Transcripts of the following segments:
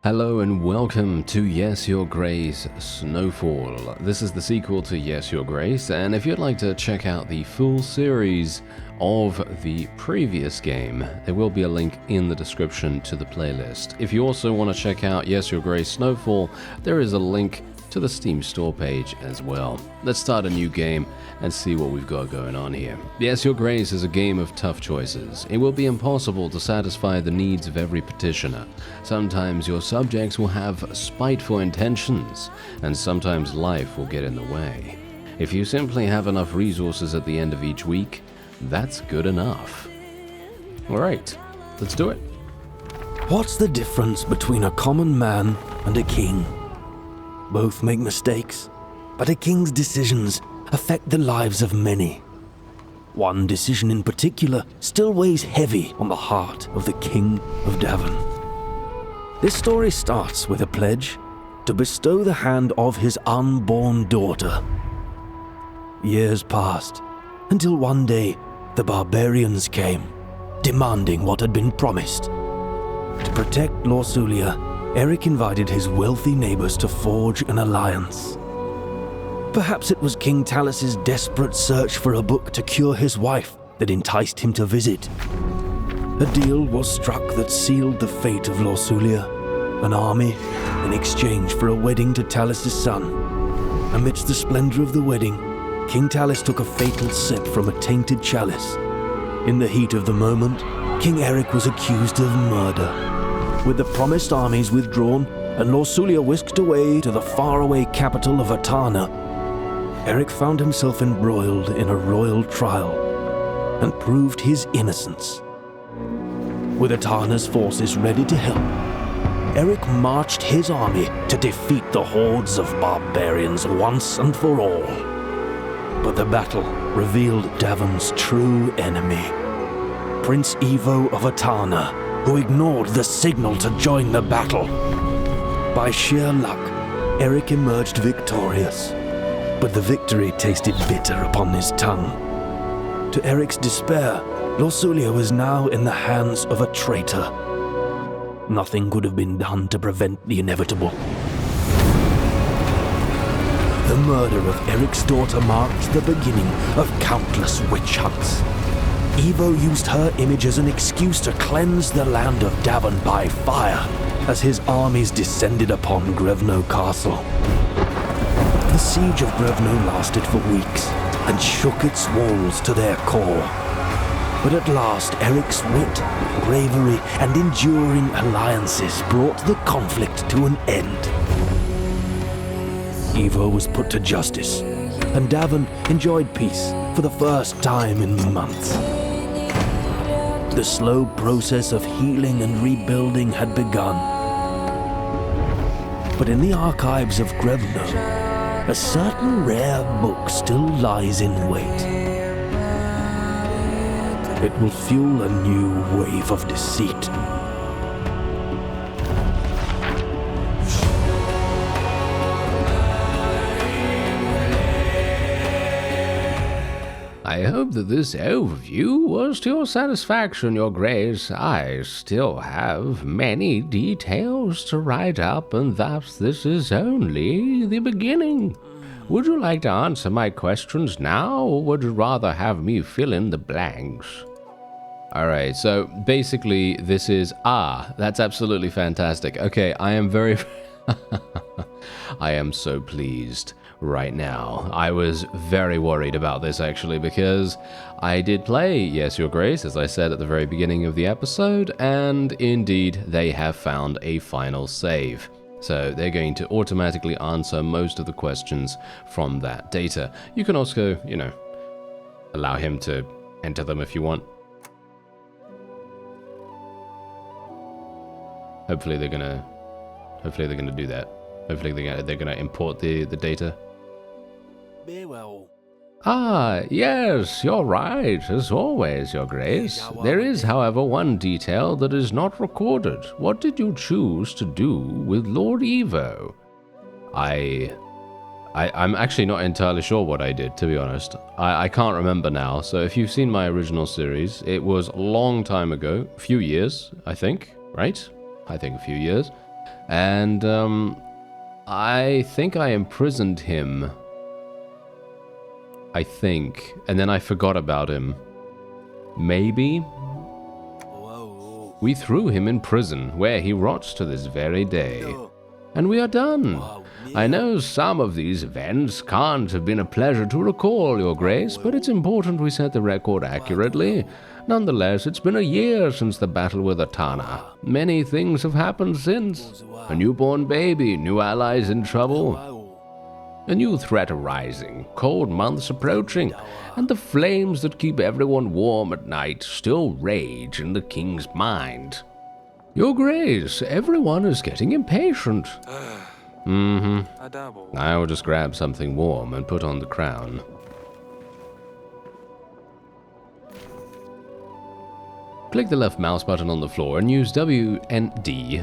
Hello and welcome to Yes, Your Grace Snowfall. This is the sequel to Yes, Your Grace, and if you'd like to check out the full series of the previous game, there will be a link in the description to the playlist. If you also want to check out Yes, Your Grace Snowfall, there is a link to the Steam store page as well. Let's start a new game and see what we've got going on here. Yes, Your Grace is a game of tough choices. It will be impossible to satisfy the needs of every petitioner. Sometimes your subjects will have spiteful intentions, and sometimes life will get in the way. If you simply have enough resources at the end of each week, that's good enough. Alright, let's do it. What's the difference between a common man and a king? Both make mistakes, but a king's decisions affect the lives of many. One decision in particular still weighs heavy on the heart of the King of Davon. This story starts with a pledge to bestow the hand of his unborn daughter. Years passed, until one day the barbarians came, demanding what had been promised. To protect Lorsulia, Eric invited his wealthy neighbors to forge an alliance. Perhaps it was King Talus's desperate search for a book to cure his wife that enticed him to visit. A deal was struck that sealed the fate of Lorsulia, an army in exchange for a wedding to Talus's son. Amidst the splendor of the wedding, King Talus took a fatal sip from a tainted chalice. In the heat of the moment, King Eric was accused of murder. With the promised armies withdrawn and Lorsulia whisked away to the faraway capital of Atana, Eric found himself embroiled in a royal trial and proved his innocence. With Atana's forces ready to help, Eric marched his army to defeat the hordes of barbarians once and for all. But the battle revealed Davon's true enemy, Prince Evo of Atana, who ignored the signal to join the battle. By sheer luck, Eric emerged victorious, but the victory tasted bitter upon his tongue. To Eric's despair, Lorsulia was now in the hands of a traitor. Nothing could have been done to prevent the inevitable. The murder of Eric's daughter marked the beginning of countless witch hunts. Evo used her image as an excuse to cleanse the land of Davon by fire as his armies descended upon Grevno Castle. The siege of Grevno lasted for weeks and shook its walls to their core. But at last, Eric's wit, bravery, and enduring alliances brought the conflict to an end. Evo was put to justice, and Davon enjoyed peace for the first time in months. The slow process of healing and rebuilding had begun. But in the archives of Grevno, a certain rare book still lies in wait. It will fuel a new wave of deceit. I hope that this overview was to your satisfaction, Your Grace. I still have many details to write up, and thus this is only the beginning. Would you like to answer my questions now, or would you rather have me fill in the blanks? Alright, so basically this is... that's absolutely fantastic. Okay, I am very... I am so pleased right now. I was very worried about this actually, because I did play Yes, Your Grace, as I said at the very beginning of the episode, and indeed they have found a final save. So they're going to automatically answer most of the questions from that data. You can also, allow him to enter them if you want. Hopefully they're gonna do that. Hopefully they're gonna import the data. Very well. Yes, you're right, as always, Your Grace. There is, however, one detail that is not recorded. What did you choose to do with Lord Evo? I'm actually not entirely sure what I did, to be honest. I can't remember now, so if you've seen my original series, it was a long time ago, a few years, I think, right? I think a few years. And, I think I imprisoned him. I think. And then I forgot about him. Maybe? We threw him in prison, where he rots to this very day. And we are done. I know some of these events can't have been a pleasure to recall, Your Grace, but it's important we set the record accurately. Nonetheless, it's been a year since the battle with Atana. Many things have happened since. A newborn baby, new allies in trouble, a new threat arising, cold months approaching, and the flames that keep everyone warm at night still rage in the king's mind. Your Grace, everyone is getting impatient. I will just grab something warm and put on the crown. Click the left mouse button on the floor and use WSD.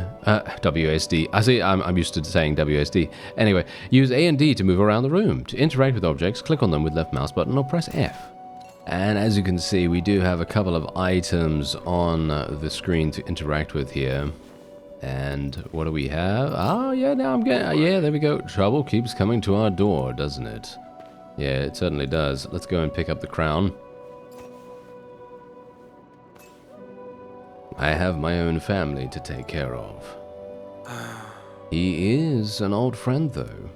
I see, I'm used to saying WSD. Anyway, use A and D to move around the room. To interact with objects, click on them with left mouse button or press F. And as you can see, we do have a couple of items on the screen to interact with here. And what do we have? Oh, yeah, now I'm getting... yeah, there we go. Trouble keeps coming to our door, doesn't it? Yeah, it certainly does. Let's go and pick up the crown. I have my own family to take care of. He is an old friend, though.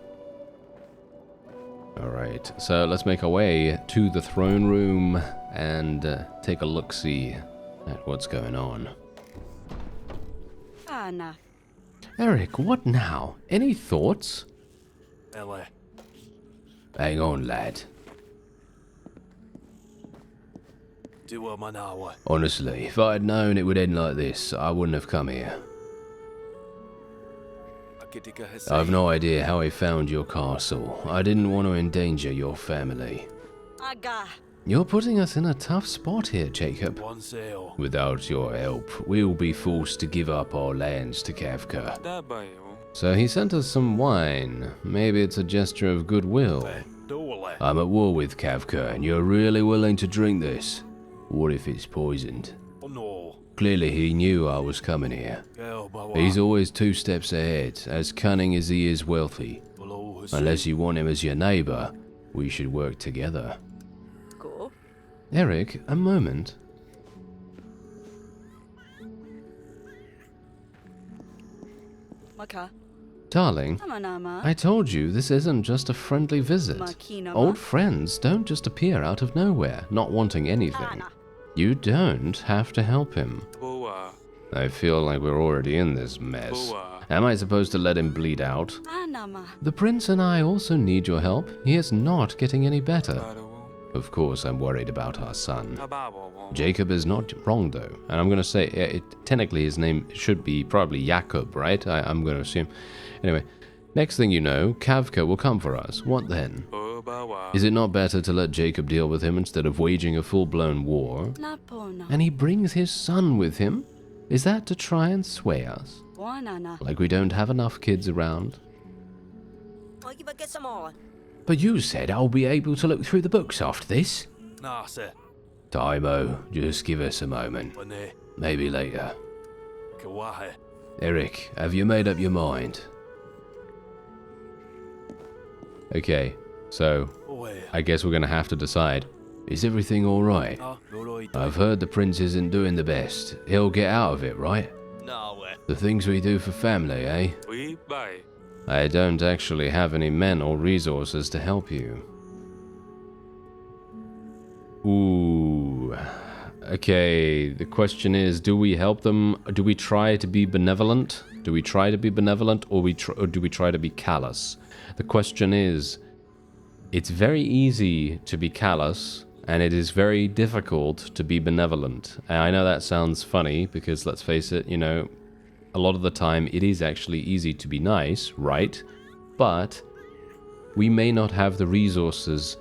Alright, so let's make our way to the throne room and take a look-see at what's going on. Anna. Eric, what now? Any thoughts? Hang on, lad. Honestly, if I had known it would end like this, I wouldn't have come here. I've no idea how I found your castle. I didn't want to endanger your family. You're putting us in a tough spot here, Jacob. Without your help, we'll be forced to give up our lands to Kafka. So he sent us some wine. Maybe it's a gesture of goodwill. I'm at war with Kafka, and you're really willing to drink this? What if it's poisoned? Clearly he knew I was coming here. He's always 2 steps ahead, as cunning as he is wealthy. Unless you want him as your neighbor, we should work together. Cool. Eric, a moment. Maka. Darling, Amanama. I told you this isn't just a friendly visit. Old friends don't just appear out of nowhere, not wanting anything. You don't have to help him. I feel like we're already in this mess. Am I supposed to let him bleed out? The prince and I also need your help. He is not getting any better. Of course, I'm worried about our son. Jacob is not wrong, though. And I'm going to say, technically his name should be probably Jacob, right? I'm going to assume. Anyway, next thing you know, Kafka will come for us. What then? Is it not better to let Jacob deal with him instead of waging a full-blown war? And he brings his son with him? Is that to try and sway us? Like we don't have enough kids around? But you said I'll be able to look through the books after this. Taimo, just give us a moment. Maybe later. Eric, have you made up your mind? Okay, so I guess we're gonna have to decide. Is everything alright? I've heard the prince isn't doing the best. He'll get out of it, right? The things we do for family, eh? I don't actually have any men or resources to help you. Ooh. Okay, the question is, do we help them? Do we try to be benevolent? Do we try to be benevolent, or do we try to be callous? The question is, it's very easy to be callous, and it is very difficult to be benevolent. And I know that sounds funny, because let's face it, you know, a lot of the time it is actually easy to be nice, right? But we may not have the resources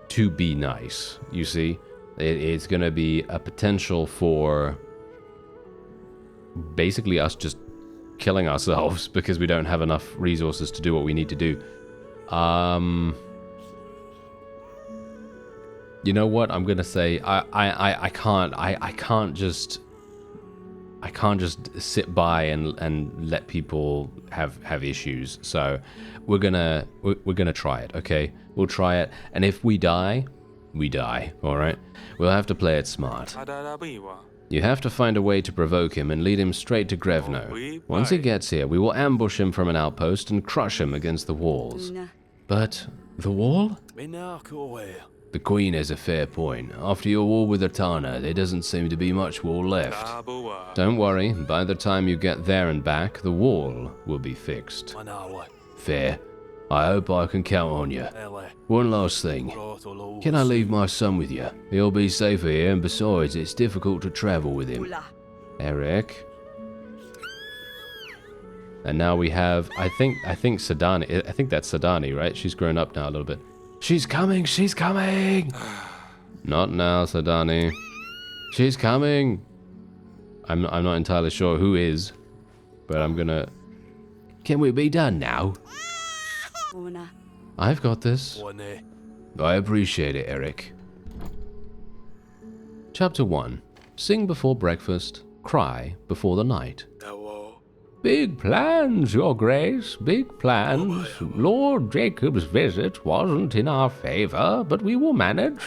to be nice, you see? It's going to be a potential for basically us just killing ourselves because we don't have enough resources to do what we need to do. You know what? I'm going to say I can't just I can't just sit by and let people have issues. So we're gonna try it, okay? We'll try it, and if we die, we die, alright? We'll have to play it smart. You have to find a way to provoke him and lead him straight to Grevno. Once he gets here, we will ambush him from an outpost and crush him against the walls. But the wall? The Queen has a fair point. After your war with Atana, there doesn't seem to be much wall left. Don't worry, by the time you get there and back, the wall will be fixed. Fair. I hope I can count on you. One last thing. Can I leave my son with you? He'll be safer here, and besides, it's difficult to travel with him. Eric. And now we have, I think Sadani, I think that's Sadani, right? She's grown up now a little bit. She's coming, she's coming! Not now, Sadani. She's coming! I'm not entirely sure who is, but I'm gonna... Can we be done now? I've got this. I appreciate it, Eric. Chapter 1. Sing before breakfast, cry before the night. Big plans, Your Grace, big plans. Lord Jacob's visit wasn't in our favor, but we will manage.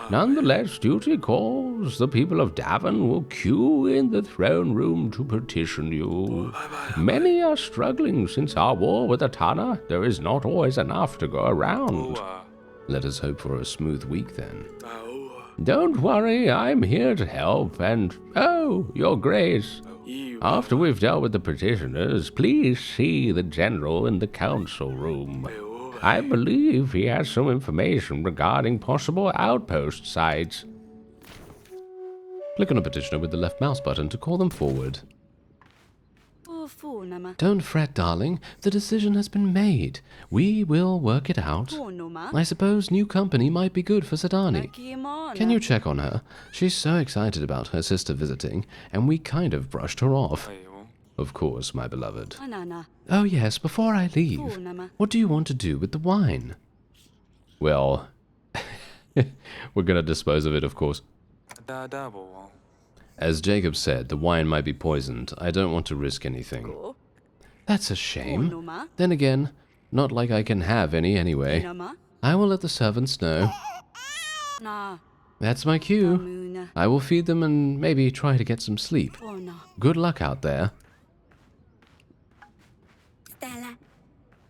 Nonetheless, duty calls. The people of Davin will queue in the throne room to petition you. Many are struggling since our war with Atana. There is not always enough to go around. Let us hope for a smooth week then. Don't worry, I'm here to help, and oh, Your Grace. After we've dealt with the petitioners, please see the general in the council room. I believe he has some information regarding possible outpost sites. Click on a petitioner with the left mouse button to call them forward. Don't fret, darling. The decision has been made. We will work it out. I suppose new company might be good for Sadani. Can you check on her? She's so excited about her sister visiting, and we kind of brushed her off. Of course, my beloved. Oh yes, before I leave, what do you want to do with the wine? Well, we're gonna dispose of it, of course. As Jacob said, the wine might be poisoned. I don't want to risk anything. That's a shame. Then again, not like I can have any anyway. I will let the servants know. That's my cue. I will feed them and maybe try to get some sleep. Good luck out there.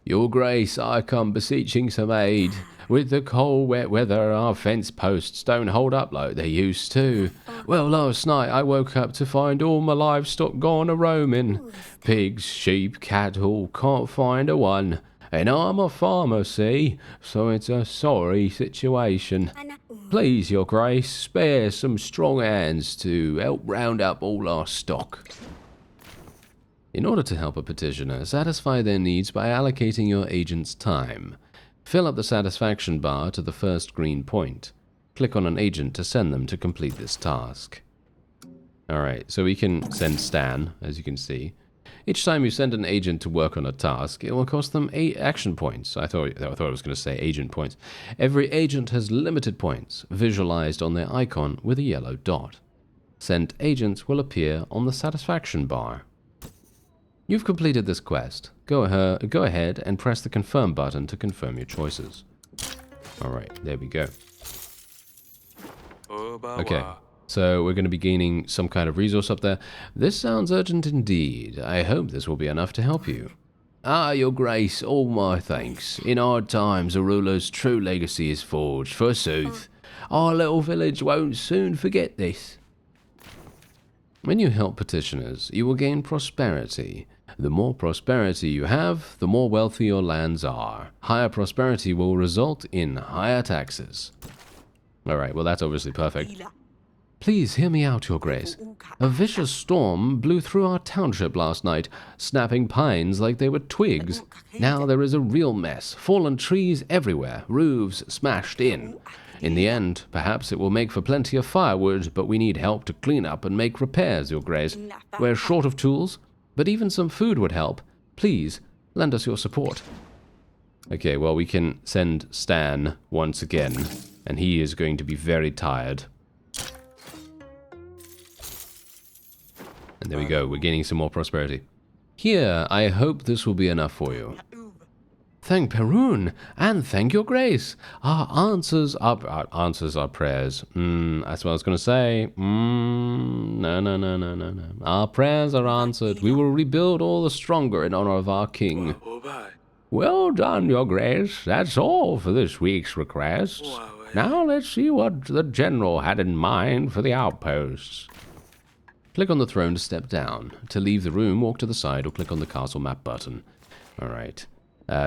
Your Grace, I come beseeching some aid. With the cold, wet weather, our fence posts don't hold up like they used to. Well, last night I woke up to find all my livestock gone a-roaming. Pigs, sheep, cattle, can't find a one. And I'm a farmer, see, so it's a sorry situation. Please, Your Grace, spare some strong hands to help round up all our stock. In order to help a petitioner, satisfy their needs by allocating your agent's time. Fill up the satisfaction bar to the first green point. Click on an agent to send them to complete this task. Alright, so we can send Stan, as you can see. Each time you send an agent to work on a task, it will cost them 8 action points. I thought I was going to say agent points. Every agent has limited points, visualized on their icon with a yellow dot. Sent agents will appear on the satisfaction bar. You've completed this quest. Go ahead and press the confirm button to confirm your choices. Alright, there we go. Okay, so we're going to be gaining some kind of resource up there. This sounds urgent indeed. I hope this will be enough to help you. Ah, Your Grace, all my thanks. In hard times, a ruler's true legacy is forged, forsooth. Our little village won't soon forget this. When you help petitioners, you will gain prosperity. The more prosperity you have, the more wealthy your lands are. Higher prosperity will result in higher taxes. Alright, well that's obviously perfect. Please hear me out, Your Grace. A vicious storm blew through our township last night, snapping pines like they were twigs. Now there is a real mess, fallen trees everywhere, roofs smashed in. In the end, perhaps it will make for plenty of firewood, but we need help to clean up and make repairs, Your Grace. We're short of tools, but even some food would help. Please, lend us your support. Okay, well, we can send Stan once again, and he is going to be very tired. And there we go, we're gaining some more prosperity. Here, I hope this will be enough for you. Thank Perun, and thank your grace. Our answers are prayers. That's what I was going to say. No. Our prayers are answered. We will rebuild all the stronger in honor of our king. Well done, your grace. That's all for this week's requests. Now let's see what the general had in mind for the outposts. Click on the throne to step down. To leave the room, walk to the side or click on the castle map button. Alright.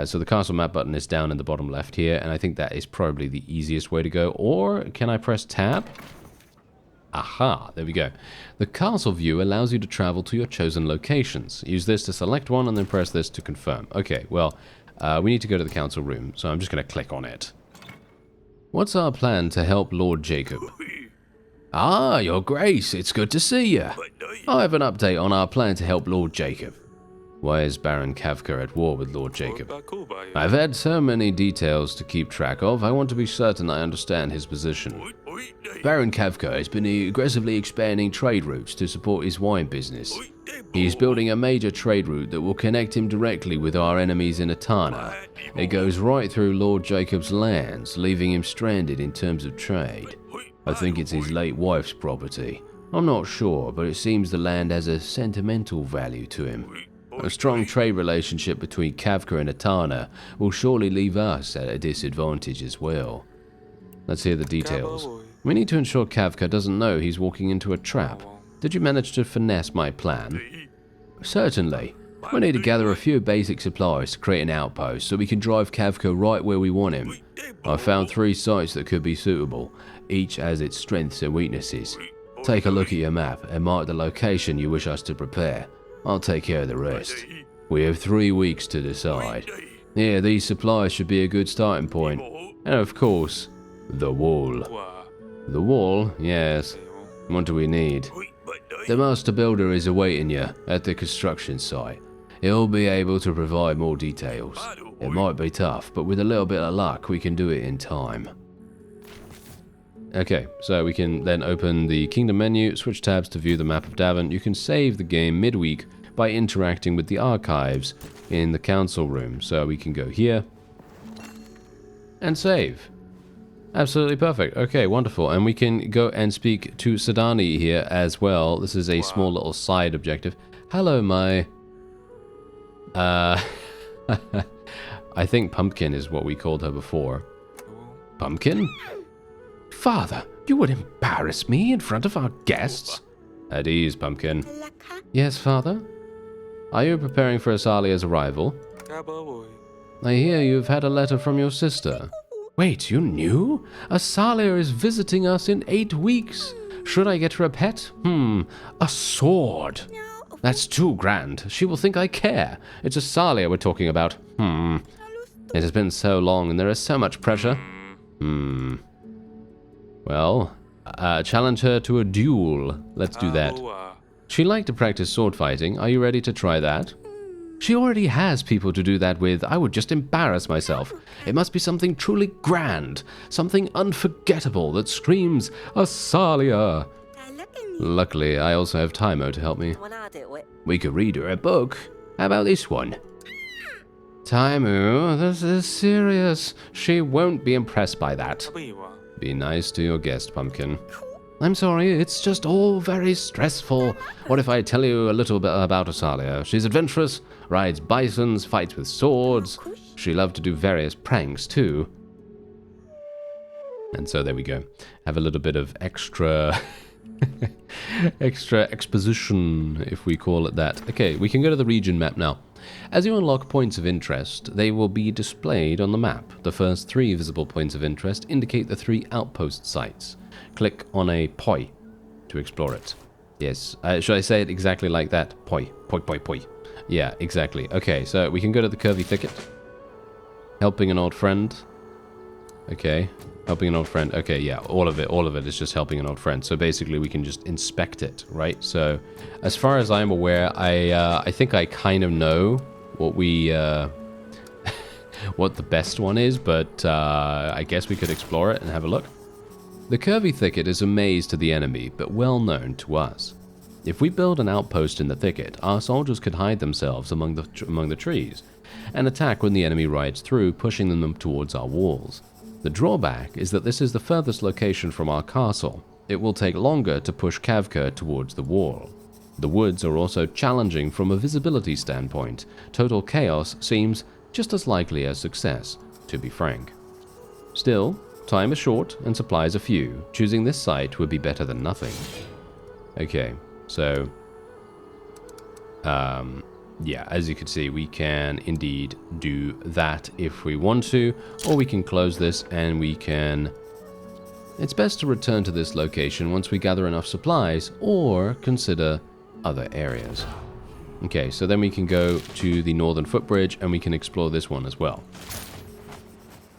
So the castle map button is down in the bottom left here, and I think that is probably the easiest way to go. Or, can I press tab? Aha, there we go. The castle view allows you to travel to your chosen locations. Use this to select one and then press this to confirm. Okay, well, we need to go to the council room, so I'm just going to click on it. What's our plan to help Lord Jacob? Ah, your grace, it's good to see you. I have an update on our plan to help Lord Jacob. Why is Baron Kafka at war with Lord Jacob? I've had so many details to keep track of, I want to be certain I understand his position. Baron Kafka has been aggressively expanding trade routes to support his wine business. He is building a major trade route that will connect him directly with our enemies in Atana. It goes right through Lord Jacob's lands, leaving him stranded in terms of trade. I think it's his late wife's property. I'm not sure, but it seems the land has a sentimental value to him. A strong trade relationship between Kafka and Atana will surely leave us at a disadvantage as well. Let's hear the details. We need to ensure Kafka doesn't know he's walking into a trap. Did you manage to finesse my plan? Certainly. We need to gather a few basic supplies to create an outpost so we can drive Kafka right where we want him. I found 3 sites that could be suitable. Each has its strengths and weaknesses. Take a look at your map and mark the location you wish us to prepare. I'll take care of the rest. We have 3 weeks to decide. Yeah, these supplies should be a good starting point. And of course, the wall. The wall? Yes. What do we need? The master builder is awaiting you at the construction site. He'll be able to provide more details. It might be tough, but with a little bit of luck, we can do it in time. Okay, so we can then open the Kingdom menu, switch tabs to view the map of Davent. You can save the game midweek by interacting with the archives in the council room. So we can go here and save. Absolutely perfect. Okay, wonderful. And we can go and speak to Sadani here as well. This is a small little side objective. Hello, my... I think Pumpkin is what we called her before. Pumpkin? Father, you would embarrass me in front of our guests? At ease, Pumpkin. Yes, Father? Are you preparing for Asalia's arrival? I hear you've had a letter from your sister. Wait, you knew? Asalia is visiting us in 8 weeks. Should I get her a pet? A sword. That's too grand. She will think I care. It's Asalia we're talking about. It has been so long and there is so much pressure. Well, challenge her to a duel. Let's do that. She liked to practice sword fighting. Are you ready to try that? She already has people to do that with. I would just embarrass myself. It must be something truly grand, something unforgettable that screams Asalia. Luckily, I also have Taimo to help me. We could read her a book. How about this one? Taimo, this is serious. She won't be impressed by that. Be nice to your guest, Pumpkin. I'm sorry, it's just all very stressful. What if I tell you a little bit about Asalia? She's adventurous, rides bisons, fights with swords. She loved to do various pranks, too. And so there we go. Have a little bit of extra... extra exposition, if we call it that. Okay, we can go to the region map now. As you unlock points of interest, they will be displayed on the map. The first 3 visible points of interest indicate the 3 outpost sites. Click on a poi to explore it. Yes, should I say it exactly like that? Poi, poi, poi, poi. Yeah, exactly. Okay, so we can go to the curvy thicket. Helping an old friend. Okay, helping an old friend. Okay, yeah, all of it is just helping an old friend. So basically we can just inspect it, right? So as far as I'm aware, I think I kind of know what we, what the best one is, but I guess we could explore it and have a look. The curvy thicket is a maze to the enemy, but well known to us. If we build an outpost in the thicket, our soldiers could hide themselves among the trees and attack when the enemy rides through, pushing them towards our walls. The drawback is that this is the furthest location from our castle. It will take longer to push Kavka towards the wall. The woods are also challenging from a visibility standpoint. Total chaos seems just as likely as success, to be frank. Still, time is short and supplies are few. Choosing this site would be better than nothing. Okay, so yeah, as you can see, we can indeed do that if we want to, or we can close this and we can... It's best to return to this location once we gather enough supplies, or consider other areas. Okay, so then we can go to the northern footbridge and we can explore this one as well.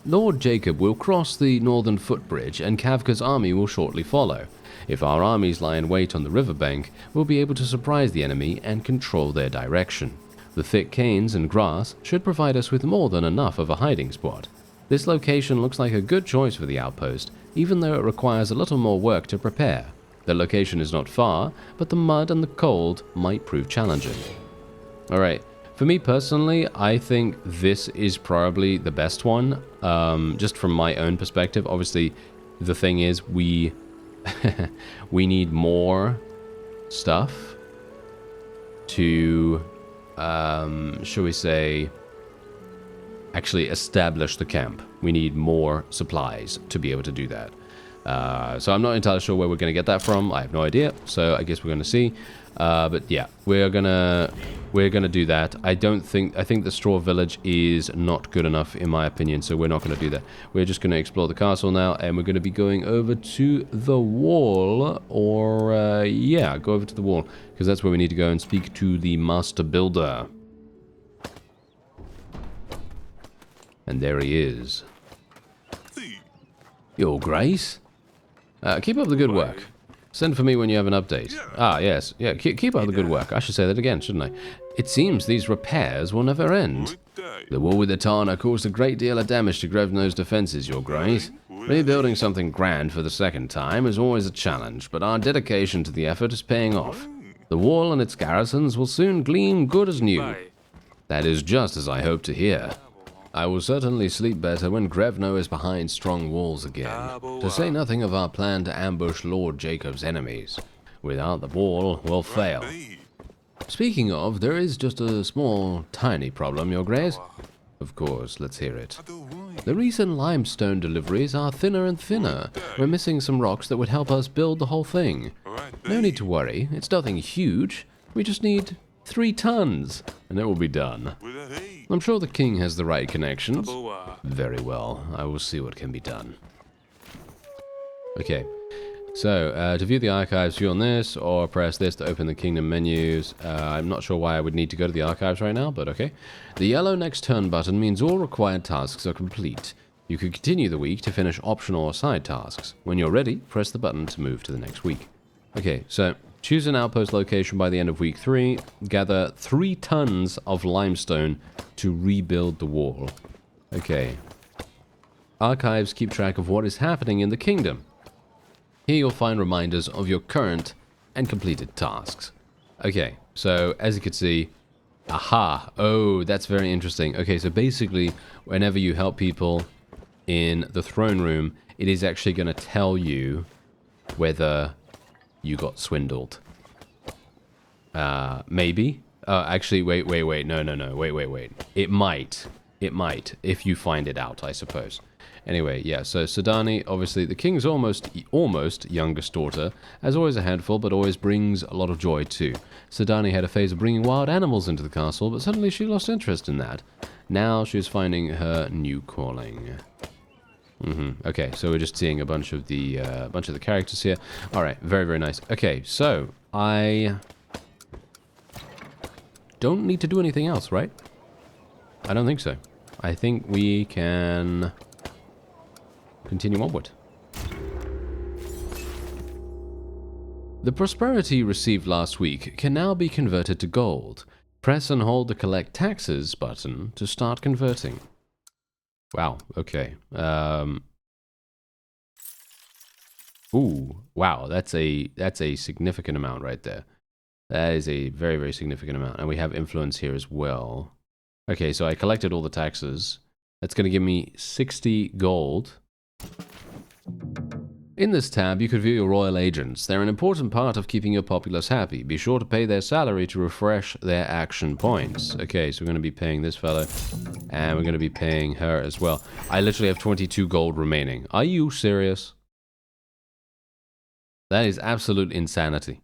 Lord Jacob will cross the northern footbridge and Kavka's army will shortly follow. If our armies lie in wait on the riverbank, we'll be able to surprise the enemy and control their direction. The thick canes and grass should provide us with more than enough of a hiding spot. This location looks like a good choice for the outpost, even though it requires a little more work to prepare. The location is not far, but the mud and the cold might prove challenging. Alright, for me personally, I think this is probably the best one, just from my own perspective. Obviously, the thing is, we need more stuff to, shall we say, actually establish the camp. We need more supplies to be able to do that. So I'm not entirely sure where we're going to get that from. I have no idea. So I guess we're going to see. But yeah, we're gonna do that. I think the straw village is not good enough in my opinion. So we're not going to do that. We're just going to explore the castle now, and we're going to be going over to the wall, or yeah, go over to the wall because that's where we need to go and speak to the master builder. And there he is. Your Grace? Keep up the good work. Send for me when you have an update. Ah, yes. Yeah, keep up the good work. I should say that again, shouldn't I? It seems these repairs will never end. The war with the Tana caused a great deal of damage to Grevno's defenses, Your Grace. Rebuilding something grand for the second time is always a challenge, but our dedication to the effort is paying off. The wall and its garrisons will soon gleam good as new. That is just as I hope to hear. I will certainly sleep better when Grevno is behind strong walls again, to say nothing of our plan to ambush Lord Jacob's enemies. Without the wall, we'll fail. Speaking of, there is just a small, tiny problem, Your Grace. Of course, let's hear it. The recent limestone deliveries are thinner and thinner. We're missing some rocks that would help us build the whole thing. No need to worry, it's nothing huge. We just need 3 tons, and it will be done. I'm sure the king has the right connections. Very well, I will see what can be done. Okay, so to view the archives, view on this, or press this to open the kingdom menus. I'm not sure why I would need to go to the archives right now, but okay. The yellow next turn button means all required tasks are complete. You can continue the week to finish optional or side tasks. When you're ready, press the button to move to the next week. Okay, so choose an outpost location by the end of week 3. Gather 3 tons of limestone to rebuild the wall. Okay. Archives keep track of what is happening in the kingdom. Here you'll find reminders of your current and completed tasks. Okay, so as you can see, aha, oh, that's very interesting. Okay, so basically, whenever you help people in the throne room, it is actually going to tell you whether you got swindled. Maybe. Actually, wait, no, wait. It might, if you find it out, I suppose. Anyway, yeah, so Sadani, obviously, the king's almost youngest daughter, has always a handful, but always brings a lot of joy, too. Sadani had a phase of bringing wild animals into the castle, but suddenly she lost interest in that. Now she's finding her new calling. Okay, so we're just seeing a bunch of the characters here. Alright, very, very nice. Okay, so, I don't need to do anything else, right? I don't think so. I think we can continue onward. The prosperity received last week can now be converted to gold. Press and hold the collect taxes button to start converting. Wow, okay. Ooh, wow, that's a significant amount right there. That is a very, very significant amount. And we have influence here as well. Okay, so I collected all the taxes. That's going to give me 60 gold. In this tab, you could view your royal agents. They're an important part of keeping your populace happy. Be sure to pay their salary to refresh their action points. Okay, so we're going to be paying this fellow, and we're going to be paying her as well. I literally have 22 gold remaining. Are you serious? That is absolute insanity.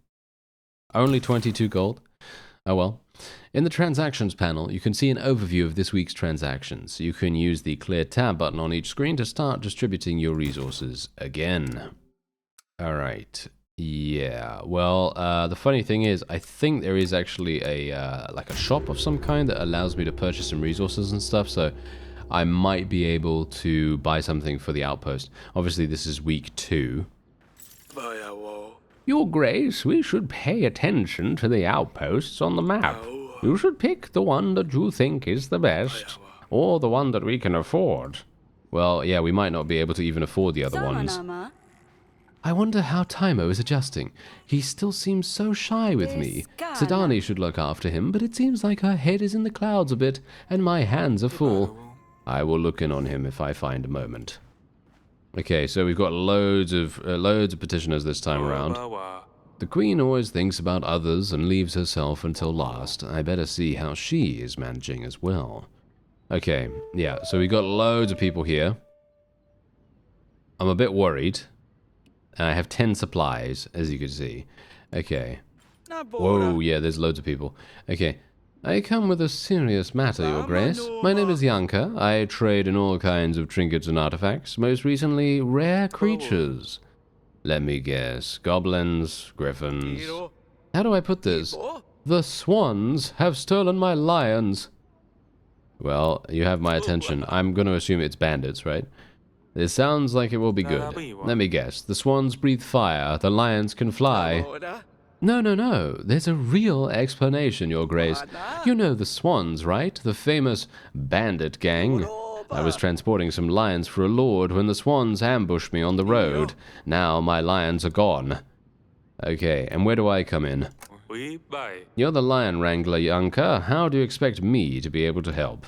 Only 22 gold? Oh well. In the transactions panel, you can see an overview of this week's transactions. You can use the clear tab button on each screen to start distributing your resources again. Alright. Yeah, well, the funny thing is, I think there is actually a, like a shop of some kind that allows me to purchase some resources and stuff, so I might be able to buy something for the outpost. Obviously, this is week 2. Your Grace, we should pay attention to the outposts on the map. You should pick the one that you think is the best, or the one that we can afford. Well, yeah, we might not be able to even afford the other ones. I wonder how Taimo is adjusting. He still seems so shy with me. Sedani should look after him, but it seems like her head is in the clouds a bit, and my hands are full. I will look in on him if I find a moment. Okay, so we've got loads of petitioners this time around. The Queen always thinks about others and leaves herself until last. I better see how she is managing as well. Okay, yeah, so we got loads of people here. I'm a bit worried. And I have 10 supplies, as you can see. Okay. Whoa, yeah, there's loads of people. Okay. I come with a serious matter, Your Grace. My name is Yanka. I trade in all kinds of trinkets and artifacts, most recently rare creatures. Let me guess. Goblins, griffins. How do I put this? The swans have stolen my lions. Well, you have my attention. I'm going to assume it's bandits, right? It sounds like it will be good. Let me guess. The swans breathe fire. The lions can fly. No. There's a real explanation, Your Grace. You know the swans, right? The famous bandit gang. I was transporting some lions for a lord when the swans ambushed me on the road. Now my lions are gone. Okay, and where do I come in? You're the lion wrangler, Yanka. How do you expect me to be able to help?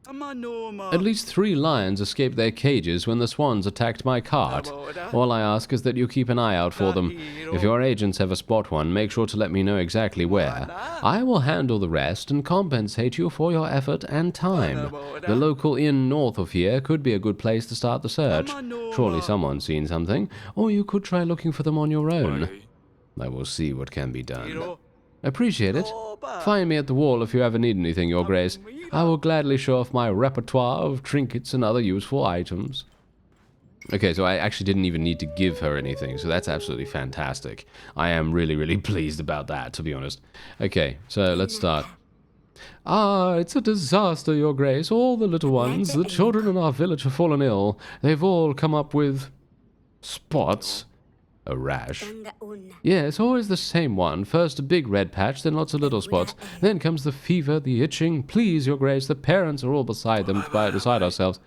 At least 3 lions escaped their cages when the swans attacked my cart. All I ask is that you keep an eye out for them. If your agents ever spot one, make sure to let me know exactly where. I will handle the rest and compensate you for your effort and time. The local inn north of here could be a good place to start the search. Surely someone's seen something, or you could try looking for them on your own. I will see what can be done. Appreciate it. Find me at the wall if you ever need anything, Your Grace. I will gladly show off my repertoire of trinkets and other useful items. Okay, so I actually didn't even need to give her anything, so that's absolutely fantastic. I am really, really pleased about that, to be honest. Okay, so let's start. Ah, it's a disaster, Your Grace. All the little ones, the children in our village have fallen ill. They've all come up with spots. A rash. Yes, always the same one. First a big red patch, then lots of little spots. Then comes the fever, the itching. Please, Your Grace, the parents are all beside ourselves.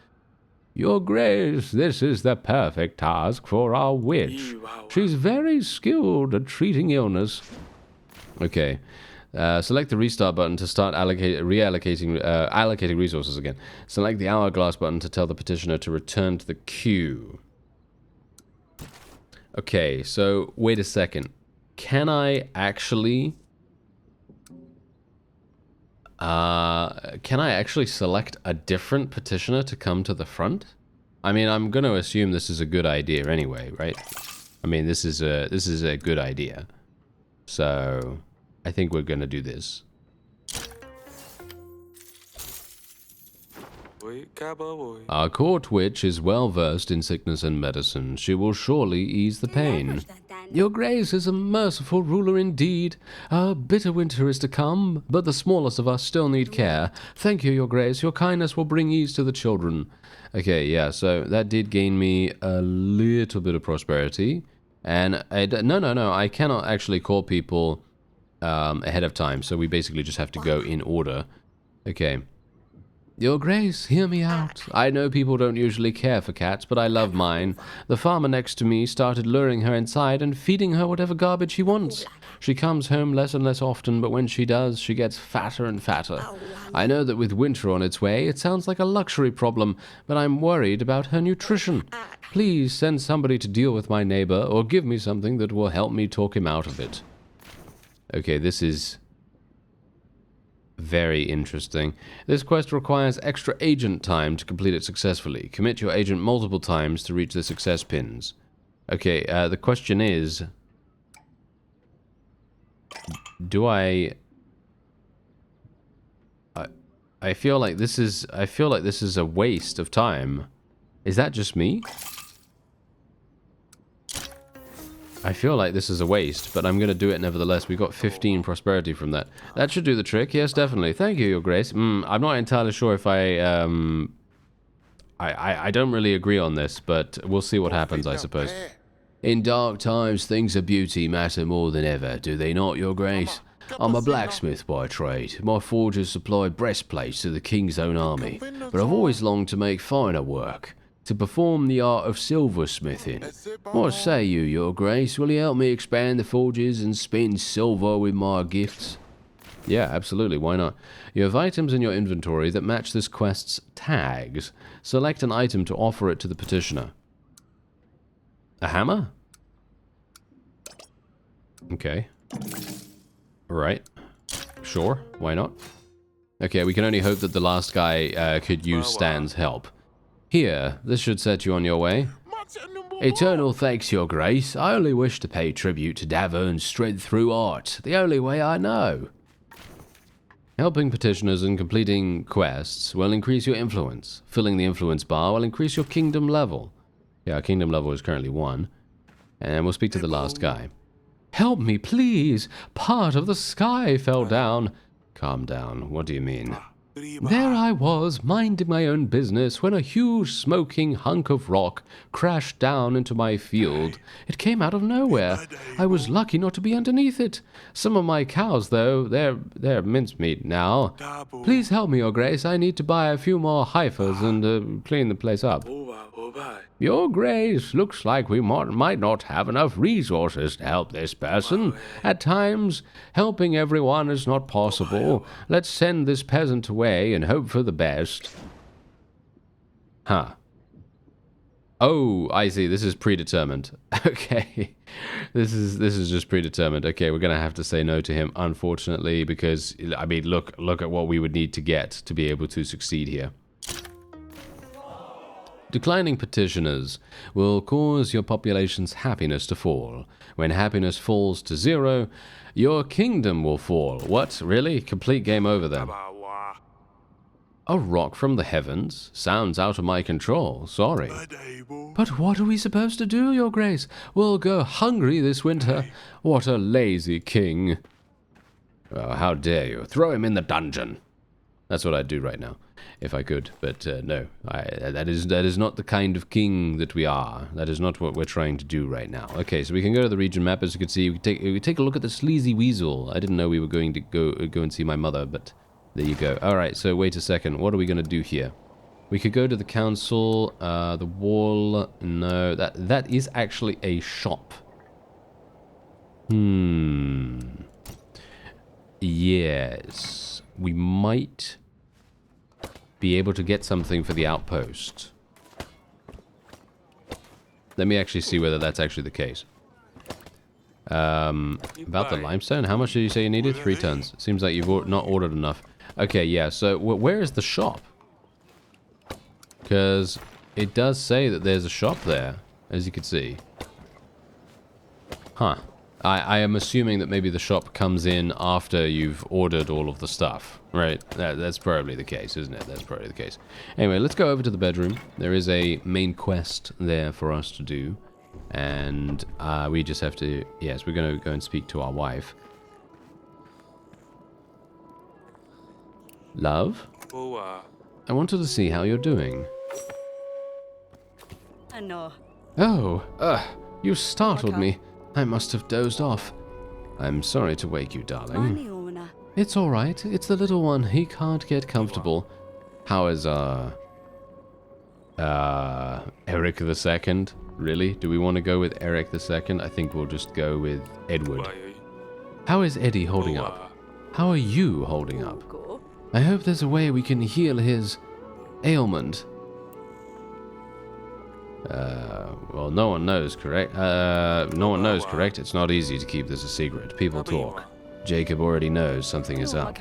Your Grace, this is the perfect task for our witch. She's very skilled at treating illness. Okay. Select the restart button to start allocating resources again. Select the hourglass button to tell the petitioner to return to the queue. Okay, so wait a second. Can I actually select a different petitioner to come to the front? I mean, I'm going to assume this is a good idea anyway, right? I mean, this is a good idea. So, I think we're going to do this. Our court witch is well versed in sickness and medicine. She will surely ease the pain. Your Grace is a merciful ruler indeed. A bitter winter is to come, but the smallest of us still need care. Thank you, Your Grace. Your kindness will bring ease to the children. Okay, yeah, so that did gain me a little bit of prosperity. And no, I cannot actually call people ahead of time, so we basically just have to go in order. Okay. Your Grace, hear me out. I know people don't usually care for cats, but I love mine. The farmer next to me started luring her inside and feeding her whatever garbage she wants. She comes home less and less often, but when she does, she gets fatter and fatter. I know that with winter on its way, it sounds like a luxury problem, but I'm worried about her nutrition. Please send somebody to deal with my neighbor, or give me something that will help me talk him out of it. Okay, this is very interesting. This quest requires extra agent time to complete it successfully. Commit your agent multiple times to reach the success pins. Okay, the question is, do I feel like this is a waste of time. Is that just me? I feel like this is a waste, but I'm going to do it nevertheless. We got 15 prosperity from that. That should do the trick. Yes, definitely. Thank you, Your Grace. I'm not entirely sure if I don't really agree on this, but we'll see what happens, I suppose. In dark times, things of beauty matter more than ever, do they not, Your Grace? I'm a blacksmith by trade. My forges supply breastplates to the king's own army, but I've always longed to make finer work, to perform the art of silversmithing. What say you, Your Grace? Will you help me expand the forges and spin silver with my gifts? Yeah, absolutely, why not? You have items in your inventory that match this quest's tags. Select an item to offer it to the petitioner. A hammer? Okay. Right. Sure, why not? Okay, we can only hope that the last guy could use Stan's help. Here, this should set you on your way. Eternal thanks, Your Grace. I only wish to pay tribute to Davern's strength through art, the only way I know. Helping petitioners and completing quests will increase your influence. Filling the influence bar will increase your kingdom level. Yeah, our kingdom level is currently 1. And we'll speak to the last guy. Help me, please. Part of the sky fell down. Calm down. What do you mean? There I was, minding my own business, when a huge smoking hunk of rock crashed down into my field. It came out of nowhere. I was lucky not to be underneath it. Some of my cows, though, they're mincemeat now. Please help me, Your Grace. I need to buy a few more heifers and clean the place up. Your Grace, looks like we might not have enough resources to help this person. At times, helping everyone is not possible. Let's send this peasant away and hope for the best. Huh. Oh, I see. This is predetermined. Okay. This is just predetermined. Okay, we're going to have to say no to him, unfortunately, because, I mean, look at what we would need to get to be able to succeed here. Declining petitioners will cause your population's happiness to fall. When happiness falls to 0, your kingdom will fall. What? Really? Complete game over then. A rock from the heavens? Sounds out of my control. Sorry. But what are we supposed to do, Your Grace? We'll go hungry this winter. What a lazy king. Oh, how dare you. Throw him in the dungeon. That's what I'd do right now, if I could. But no, that is not the kind of king that we are. That is not what we're trying to do right now. Okay, so we can go to the region map. As you can see, we take a look at the sleazy weasel. I didn't know we were going to go and see my mother, but there you go. All right, so wait a second. What are we going to do here? We could go to the council, the wall. No, that is actually a shop. Yes. We might be able to get something for the outpost. Let me actually see whether that's actually the case. About the limestone, how much did you say you needed? 3 tons. Seems like you've not ordered enough. Okay, yeah, so where is the shop? Because it does say that there's a shop there, as you can see. Huh. I am assuming that maybe the shop comes in after you've ordered all of the stuff, right? That's probably the case, isn't it? That's probably the case. Anyway, let's go over to the bedroom. There is a main quest there for us to do. And we just have to... Yes, we're going to go and speak to our wife. Love? I wanted to see how you're doing. Oh, you startled me. I must have dozed off. I'm sorry to wake you, darling. It's all right. It's the little one. He can't get comfortable. How is, Eric II? Really? Do we want to go with Eric II? I think we'll just go with Edward. How is Eddie holding up? How are you holding up? I hope there's a way we can heal his ailment. Well, no one knows, correct? No one knows, correct? It's not easy to keep this a secret. People talk. Jacob already knows something is up.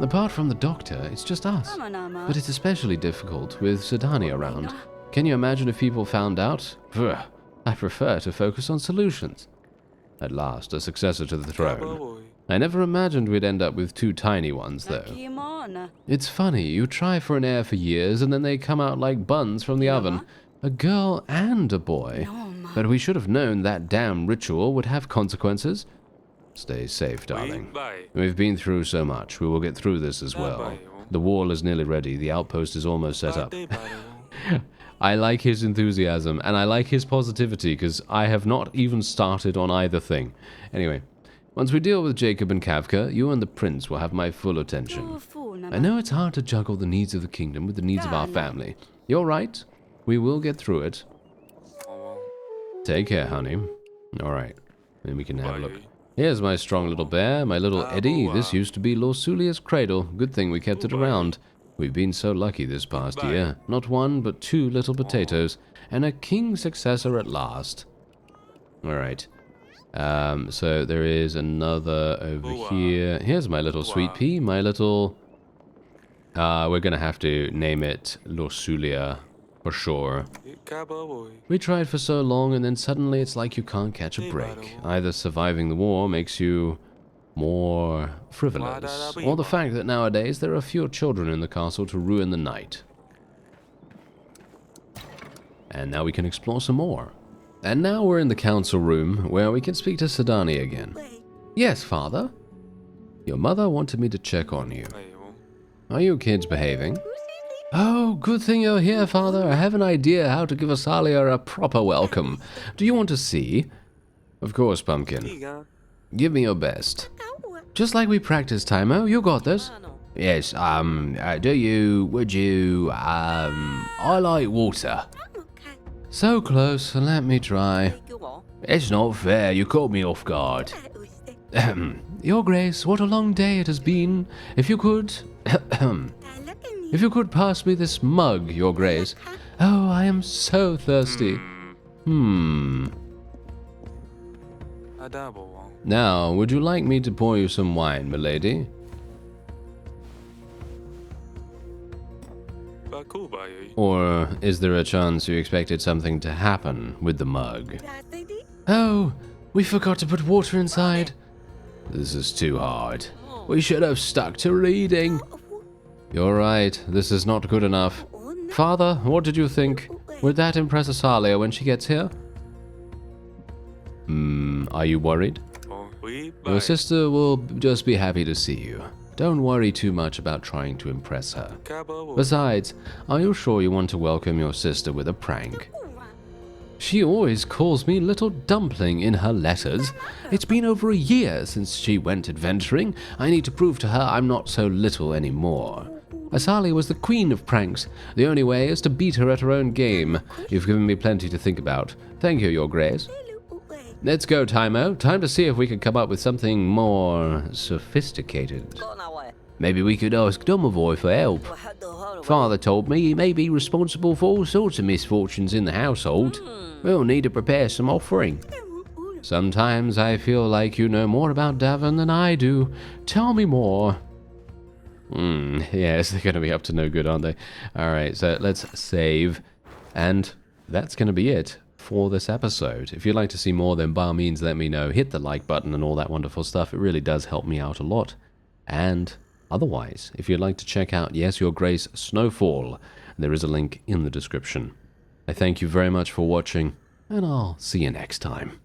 Apart from the doctor, it's just us. But it's especially difficult with Sedani around. Can you imagine if people found out? I prefer to focus on solutions. At last, a successor to the throne. I never imagined we'd end up with two tiny ones, though. It's funny, you try for an heir for years, and then they come out like buns from the oven. A girl and a boy. But we should have known that damn ritual would have consequences. Stay safe, darling. We've been through so much. We will get through this as well. The wall is nearly ready. The outpost is almost set up. I like his enthusiasm, and I like his positivity, because I have not even started on either thing. Anyway, once we deal with Jacob and Kafka, you and the prince will have my full attention. I know it's hard to juggle the needs of the kingdom with the needs of our family. You're right. We will get through it. Take care, honey. Alright, then we can have a look. Here's my strong little bear, my little Eddie. This used to be Lorsulia's cradle. Good thing we kept it around. We've been so lucky this past year. Not one, but two little potatoes. And a king successor at last. Alright. So there is another over here. Here's my little sweet pea. My little... we're gonna have to name it Lorsulia. For sure. We tried for so long, and then suddenly it's like you can't catch a break. Either surviving the war makes you more frivolous, or the fact that nowadays there are fewer children in the castle to ruin the night. And now we can explore some more. And now we're in the council room, where we can speak to Sedani again. Yes, father? Your mother wanted me to check on you. Are you kids behaving? Oh, good thing you're here, father. I have an idea how to give Asalia a proper welcome. Do you want to see? Of course, Pumpkin. Give me your best. Just like we practiced, Timo. You got this. Yes, would you, I like water. So close, let me try. It's not fair, you caught me off guard. Your Grace, what a long day it has been. If you could... If you could pass me this mug, Your Grace. Oh, I am so thirsty. Now, would you like me to pour you some wine, milady? Or is there a chance you expected something to happen with the mug? Oh, we forgot to put water inside. This is too hard. We should have stuck to reading. You're right, this is not good enough. Father, what did you think? Would that impress Asalia when she gets here? Are you worried? Your sister will just be happy to see you. Don't worry too much about trying to impress her. Besides, are you sure you want to welcome your sister with a prank? She always calls me Little Dumpling in her letters. It's been over a year since she went adventuring. I need to prove to her I'm not so little anymore. Asalia was the queen of pranks. The only way is to beat her at her own game. You've given me plenty to think about. Thank you, Your Grace. Let's go, Timo. Time to see if we can come up with something more sophisticated. Maybe we could ask Domovoy for help. Father told me he may be responsible for all sorts of misfortunes in the household. We'll need to prepare some offering. Sometimes I feel like you know more about Davin than I do. Tell me more. Yes, they're going to be up to no good, aren't they? Alright, so let's save. And that's going to be it for this episode. If you'd like to see more, then by all means let me know. Hit the like button and all that wonderful stuff. It really does help me out a lot. And otherwise, if you'd like to check out Yes, Your Grace Snowfall, there is a link in the description. I thank you very much for watching, and I'll see you next time.